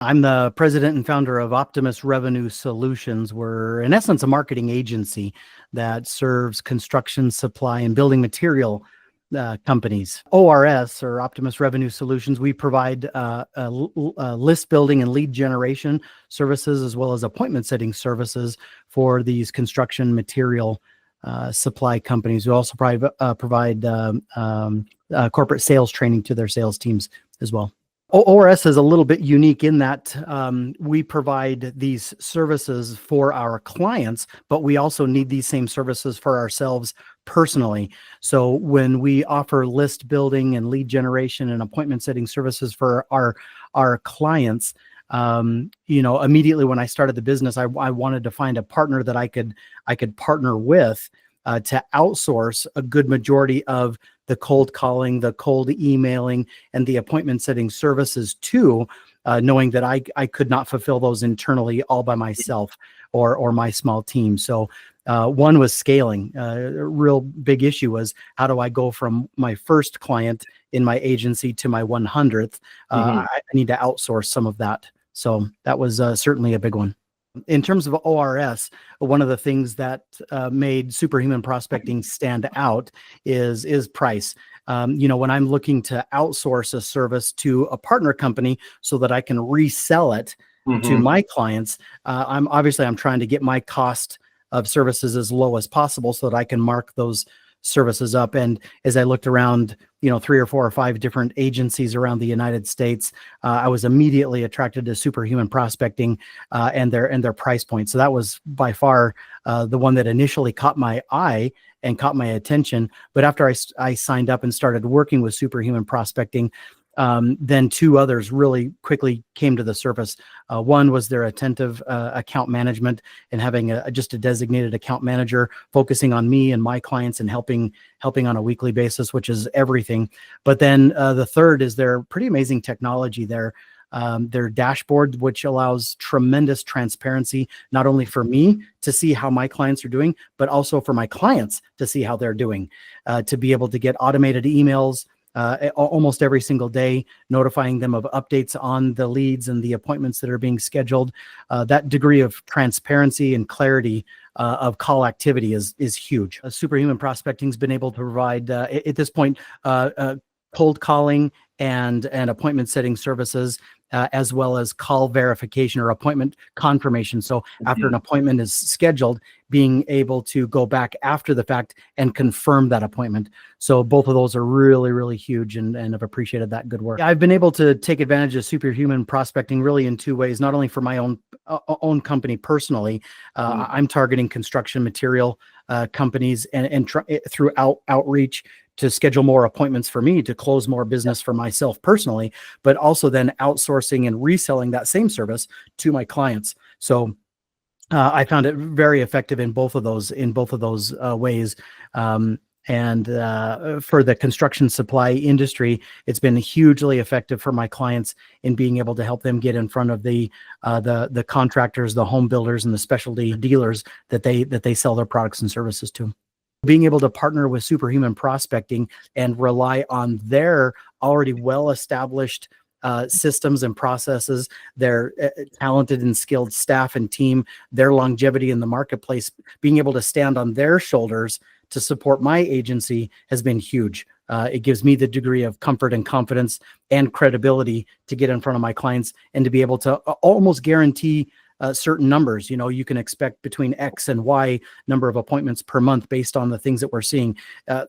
I'm the president and founder of Optimus Revenue Solutions. We're, in essence, a marketing agency that serves construction, supply, and building material companies. ORS, or Optimus Revenue Solutions, we provide list building and lead generation services, as well as appointment setting services for these construction material supply companies. We also provide corporate sales training to their sales teams as well. ORS is a little bit unique in that we provide these services for our clients, but we also need these same services for ourselves personally. So when we offer list building and lead generation and appointment setting services for our clients, immediately when I started the business, I wanted to find a partner that I could partner with to outsource a good majority of the cold calling, the cold emailing, and the appointment setting services to, knowing that I could not fulfill those internally all by myself or my small team. So one was scaling. A real big issue was, how do I go from my first client in my agency to my 100th? I need to outsource some of that. So that was certainly a big one. In terms of ORS, one of the things that made Superhuman Prospecting stand out is price. When I'm looking to outsource a service to a partner company so that I can resell it to my clients, I'm trying to get my cost of services as low as possible so that I can mark those services up. And as I looked around, 3 or 4 or 5 different agencies around the United States, I was immediately attracted to Superhuman Prospecting and their price point. So that was by far the one that initially caught my eye and caught my attention. But after I signed up and started working with Superhuman Prospecting, then 2 others really quickly came to the surface. One was their attentive account management, and having just a designated account manager focusing on me and my clients and helping on a weekly basis, which is everything. But then the third is their pretty amazing technology there. Their dashboard, which allows tremendous transparency, not only for me to see how my clients are doing, but also for my clients to see how they're doing, to be able to get automated emails almost every single day, notifying them of updates on the leads and the appointments that are being scheduled. That degree of transparency and clarity of call activity is huge. Superhuman Prospecting has been able to provide, at this point, cold calling and appointment setting services, as well as call verification or appointment confirmation. So after an appointment is scheduled, being able to go back after the fact and confirm that appointment. So both of those are really, really huge, and I've appreciated that good work. I've been able to take advantage of Superhuman Prospecting really in 2 ways, not only for my own company personally. I'm targeting construction material companies and through outreach to schedule more appointments for me to close more business for myself personally, but also then outsourcing and reselling that same service to my clients. So I found it very effective in both of those ways. And for the construction supply industry, it's been hugely effective for my clients in being able to help them get in front of the contractors, the home builders, and the specialty dealers that they sell their products and services to. Being able to partner with Superhuman Prospecting and rely on their already well-established systems and processes, their talented and skilled staff and team, their longevity in the marketplace, being able to stand on their shoulders to support my agency has been huge. It gives me the degree of comfort and confidence and credibility to get in front of my clients and to be able to almost guarantee certain numbers. You can expect between X and Y number of appointments per month based on the things that we're seeing.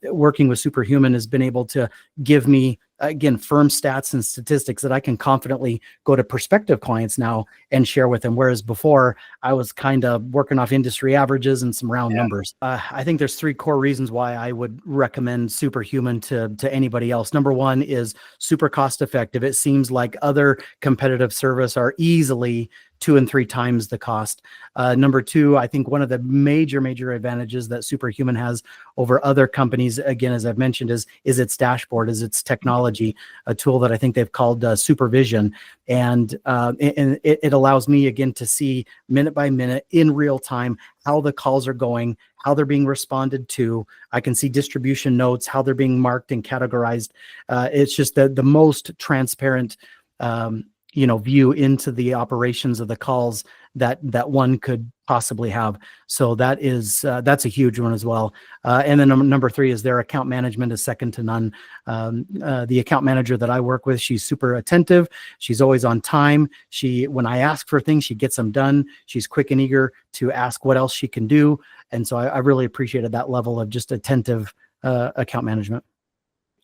Working with Superhuman has been able to give me, again, firm stats and statistics that I can confidently go to prospective clients now and share with them. Whereas before, I was kind of working off industry averages and some round numbers. I think there's 3 core reasons why I would recommend Superhuman to anybody else. Number 1 is super cost effective. It seems like other competitive service are easily 2 and 3 times the cost. Number 2, I think one of the major advantages that Superhuman has over other companies, again, as I've mentioned, is its dashboard, is its technology, a tool that I think they've called Supervision. And it allows me, again, to see minute by minute in real time how the calls are going, how they're being responded to. I can see distribution notes, how they're being marked and categorized. It's just the most transparent view into the operations of the calls that one could possibly have. So that's a huge one as well. And then number 3 is their account management is second to none. The account manager that I work with, she's super attentive. She's always on time. When I ask for things, she gets them done. She's quick and eager to ask what else she can do. And so I really appreciated that level of just attentive account management.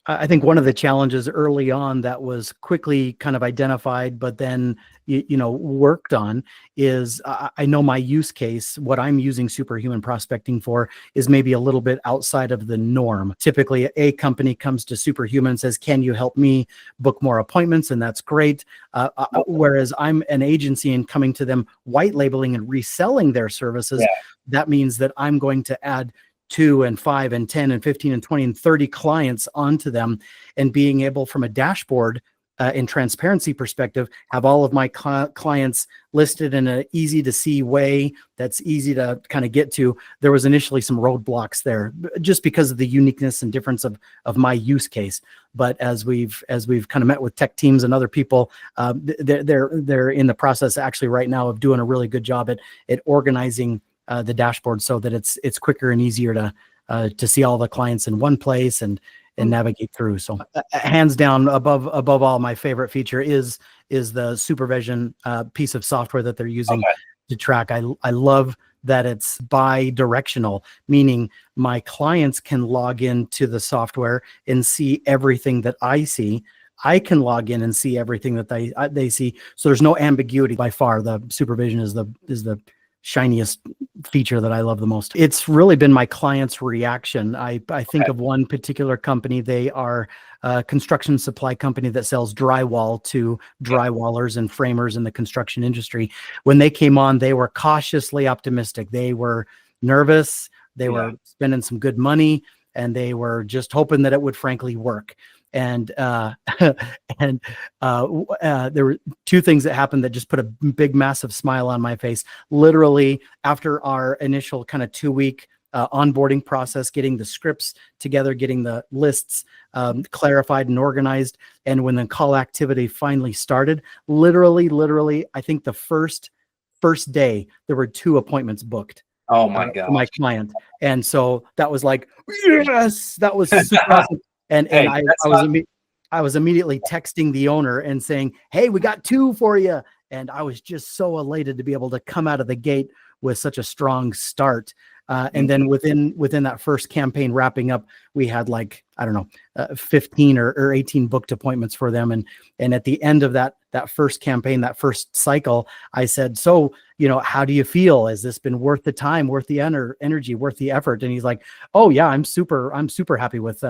I think one of the challenges early on that was quickly kind of identified, but then, worked on is I know my use case, what I'm using Superhuman Prospecting for is maybe a little bit outside of the norm. Typically, a company comes to Superhuman and says, can you help me book more appointments? And that's great. Whereas I'm an agency and coming to them, white labeling and reselling their services, that means that I'm going to add 2 and 5 and 10 and 15 and 20 and 30 clients onto them, and being able from a dashboard in transparency perspective, have all of my clients listed in an easy to see way that's easy to kind of get to. There was initially some roadblocks there just because of the uniqueness and difference of my use case. But as we've kind of met with tech teams and other people, they're in the process actually right now of doing a really good job at organizing the dashboard so that it's quicker and easier to see all the clients in one place and navigate through. So hands down, above all, my favorite feature is the supervision piece of software that they're using to track. I love that it's bidirectional, meaning my clients can log into the software and see everything that I see. I can log in and see everything that they see. So there's no ambiguity. By far, the supervision is the shiniest feature that I love the most. It's really been my client's reaction. I think of one particular company. They are a construction supply company that sells drywall to drywallers and framers in the construction industry. When they came on, they were cautiously optimistic. They were nervous. They were spending some good money, and they were just hoping that it would frankly work. And there were 2 things that happened that just put a big, massive smile on my face. Literally, after our initial kind of 2-week onboarding process, getting the scripts together, getting the lists clarified and organized, and when the call activity finally started, literally, I think the first day there were 2 appointments booked. Oh my God! For my client, and so that was like, yes, that was super awesome. And I was immediately texting the owner and saying, hey, we got 2 for you. And I was just so elated to be able to come out of the gate with such a strong start. And then within that first campaign wrapping up, we had 15 or 18 booked appointments for them. And at the end of that first campaign, that first cycle, I said, so, how do you feel? Has this been worth the time, worth the energy, worth the effort? And he's like, oh yeah, I'm super happy with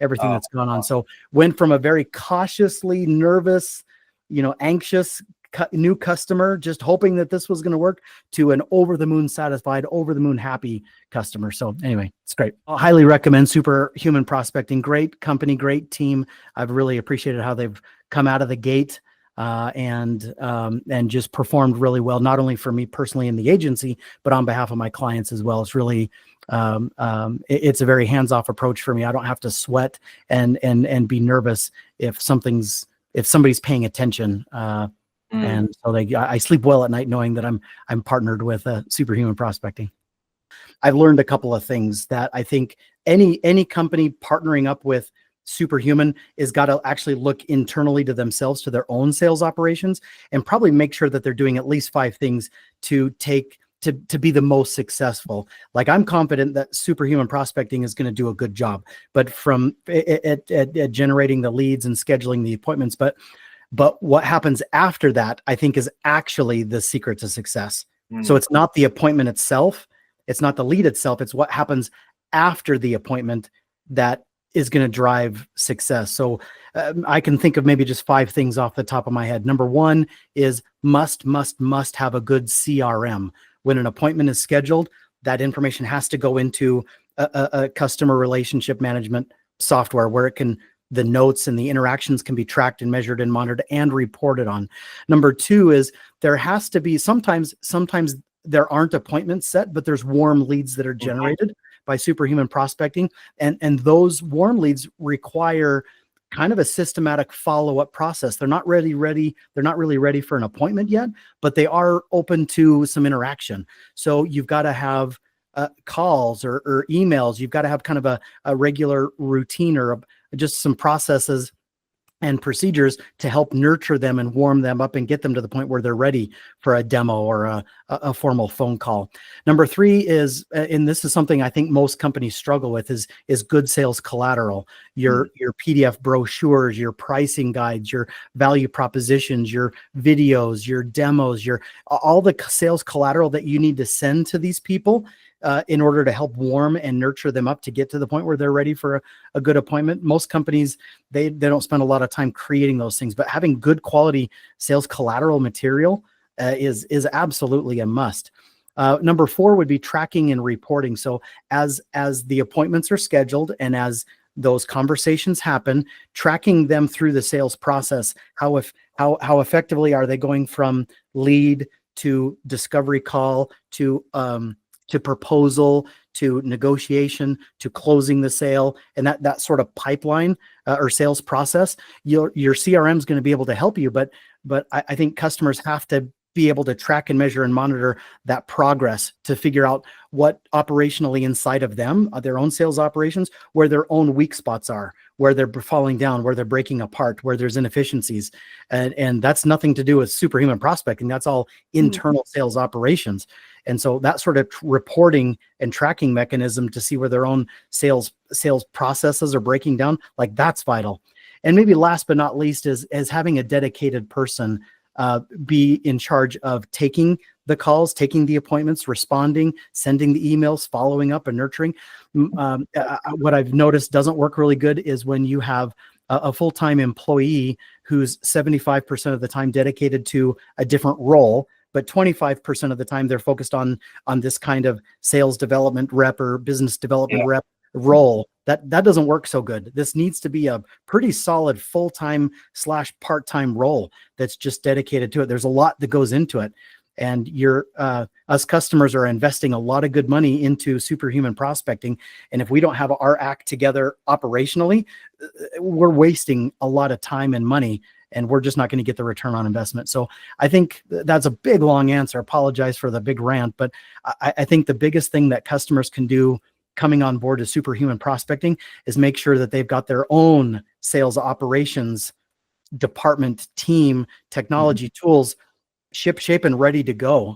everything that's gone on. So went from a very cautiously nervous, anxious new customer, just hoping that this was going to work, to an over the moon satisfied, over the moon happy customer. So anyway, it's great. I highly recommend Superhuman Prospecting. Great company, great team. I've really appreciated how they've come out of the gate and just performed really well, not only for me personally in the agency, but on behalf of my clients as well. It's really, it's a very hands-off approach for me. I don't have to sweat and be nervous if somebody's paying attention. And so I sleep well at night knowing that I'm partnered with Superhuman Prospecting. I've learned a couple of things that I think any company partnering up with Superhuman is got to actually look internally to themselves, to their own sales operations, and probably make sure that they're doing at least 5 things to be the most successful. Like, I'm confident that Superhuman Prospecting is going to do a good job, but from at generating the leads and scheduling the appointments, but what happens after that, I think, is actually the secret to success. So it's not the appointment itself, it's not the lead itself, it's what happens after the appointment that is going to drive success. So I can think of maybe just 5 things off the top of my head. Number 1 is must have a good CRM. When an appointment is scheduled, that information has to go into a customer relationship management software where the notes and the interactions can be tracked and measured and monitored and reported on. Number 2 is there has to be, sometimes there aren't appointments set, but there's warm leads that are generated by Superhuman Prospecting. And those warm leads require kind of a systematic follow-up process. They're not really ready. They're not really ready for an appointment yet, but they are open to some interaction. So you've got to have calls or emails. You've got to have kind of a regular routine or just some processes and procedures to help nurture them and warm them up and get them to the point where they're ready for a demo or a formal phone call. Number 3 is, and this is something I think most companies struggle with, is good sales collateral. Your PDF brochures, your pricing guides, your value propositions, your videos, your demos, all the sales collateral that you need to send to these people in order to help warm and nurture them up to get to the point where they're ready for a good appointment. Most companies, they don't spend a lot of time creating those things, but having good quality sales collateral material is absolutely a must. Number 4 would be tracking and reporting. So as the appointments are scheduled and as those conversations happen, tracking them through the sales process. How effectively are they going from lead to discovery call to proposal, to negotiation, to closing the sale, and that sort of pipeline or sales process. Your CRM is going to be able to help you, but I think customers have to be able to track and measure and monitor that progress to figure out what operationally inside of them, their own sales operations, where their own weak spots are, where they're falling down, where they're breaking apart, where there's inefficiencies. And that's nothing to do with superhuman prospecting. That's all internal sales operations. And so that sort of reporting and tracking mechanism to see where their own sales processes are breaking down, like that's vital. And maybe last but not least is having a dedicated person be in charge of taking the calls, taking the appointments, responding, sending the emails, following up and nurturing. What I've noticed doesn't work really good is when you have a full-time employee who's 75% of the time dedicated to a different role, but 25% of the time they're focused on this kind of sales development rep or business development rep role. That doesn't work so good. This needs to be a pretty solid full-time / part-time role that's just dedicated to it. There's a lot that goes into it. And us customers are investing a lot of good money into superhuman prospecting. And if we don't have our act together operationally, we're wasting a lot of time and money, and we're just not going to get the return on investment. So I think that's a big, long answer. I apologize for the big rant, but I think the biggest thing that customers can do coming on board to superhuman prospecting is make sure that they've got their own sales operations department, team, technology, tools, ship shape and ready to go.